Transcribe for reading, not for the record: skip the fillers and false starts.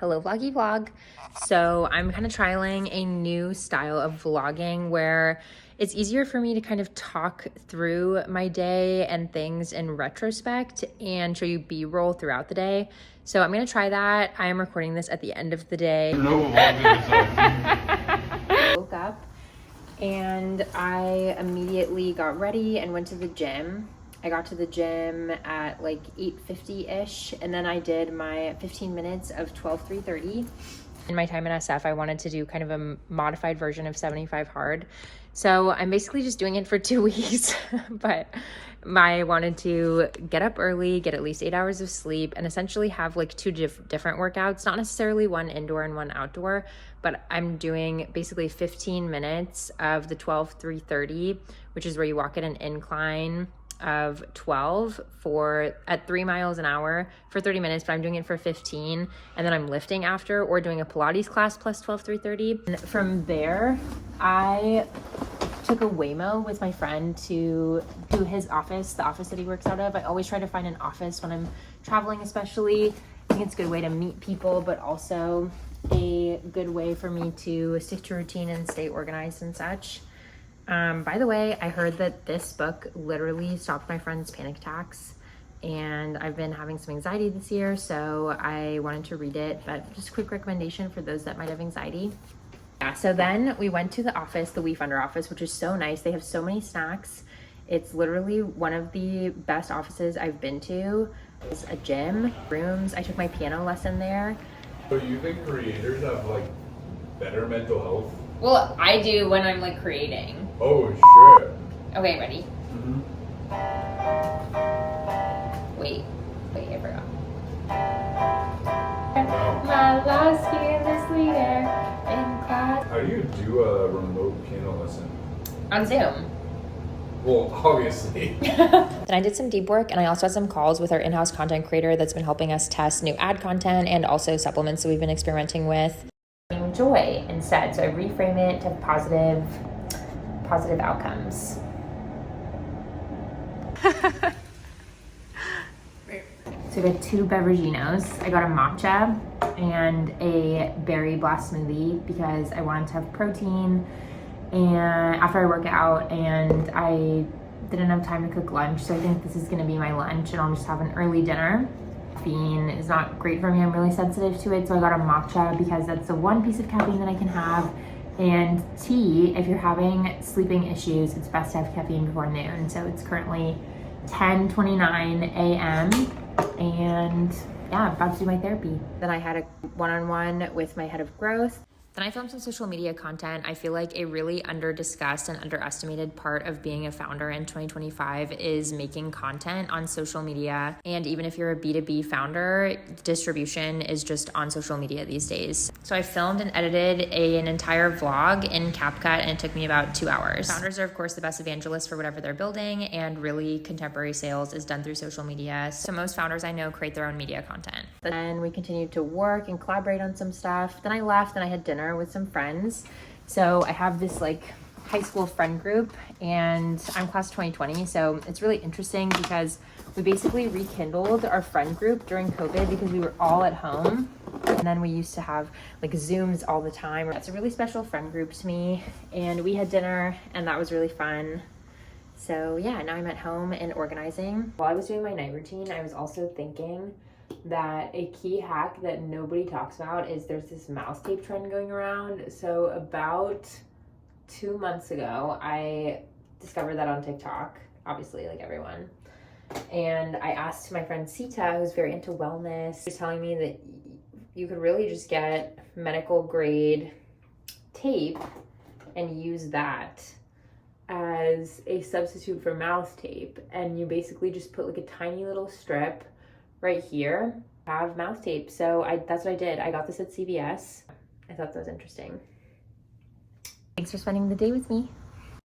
Hello vloggy vlog. So I'm kind of trialing a new style of vlogging where it's easier for me to kind of talk through my day and things in retrospect and show you B-roll throughout the day. So I'm gonna try that. I am recording this at the end of the day. Woke up and I immediately got ready and went to the gym. I got to the gym at like 8:50-ish, and then I did my 15 minutes of 12-3-30. In my time in SF, I wanted to do kind of a modified version of 75 hard. So I'm basically just doing it for 2 weeks, but I wanted to get up early, get at least 8 hours of sleep, and essentially have like two different workouts, not necessarily one indoor and one outdoor, but I'm doing basically 15 minutes of the 12-3-30, which is where you walk at an incline of 12 at 3 miles an hour for 30 minutes, but I'm doing it for 15, and then I'm lifting after or doing a Pilates class plus 12-3-30. And from there, I took a Waymo with my friend to his office, the office that he works out of. I always try to find an office when I'm traveling, especially. I think it's a good way to meet people, but also a good way for me to stick to routine and stay organized and such. By the way, I heard that this book literally stopped my friend's panic attacks, and I've been having some anxiety this year, so I wanted to read it, but just a quick recommendation for those that might have anxiety. Yeah, so then we went to the office, the WeFunder office, which is so nice. They have so many snacks. It's literally one of the best offices I've been to. It's a gym, rooms. I took my piano lesson there. So you think creators have like better mental health? Well, I do when I'm like creating. Oh shit. Okay, ready? Mm-hmm. Wait, I forgot. Wow. My last fearless leader in class. How do you do a remote piano lesson? On Zoom. Well, obviously. Then I did some deep work, and I also had some calls with our in-house content creator that's been helping us test new ad content and also supplements that we've been experimenting with. Joy instead, so I reframe it to have positive outcomes. So I got 2 beveraginos. I got a matcha and a berry blast smoothie because I wanted to have protein and after I work out, and I didn't have time to cook lunch, so I think this is gonna be my lunch, and I'll just have an early dinner. Caffeine is not great for me. I'm really sensitive to it, so I got a matcha because that's the one piece of caffeine that I can have. And tea, if you're having sleeping issues, it's best to have caffeine before noon. So it's currently 10:29 a.m. and yeah, I'm about to do my therapy. Then I had a one-on-one with my head of growth. Then I filmed some social media content. I feel like a really under-discussed and underestimated part of being a founder in 2025 is making content on social media. And even if you're a B2B founder, distribution is just on social media these days. So I filmed and edited an entire vlog in CapCut, and it took me about 2 hours. Founders are, of course, the best evangelists for whatever they're building, and really contemporary sales is done through social media. So most founders I know create their own media content. Then we continued to work and collaborate on some stuff. Then I left and I had dinner with some friends. So I have this like high school friend group, and I'm class 2020, so it's really interesting because we basically rekindled our friend group during COVID because we were all at home, and then we used to have like Zooms all the time. It's a really special friend group to me, and we had dinner and that was really fun. So yeah, now I'm at home and organizing. While I was doing my night routine, I was also thinking that a key hack that nobody talks about is there's this mouse tape trend going around. So about 2 months ago, I discovered that on TikTok, obviously like everyone. And I asked my friend Sita, who's very into wellness, she was telling me that you could really just get medical grade tape and use that as a substitute for mouse tape. And you basically just put like a tiny little strip right here, have mouse tape. So that's what I did. I got this at CVS. I thought that was interesting. Thanks for spending the day with me.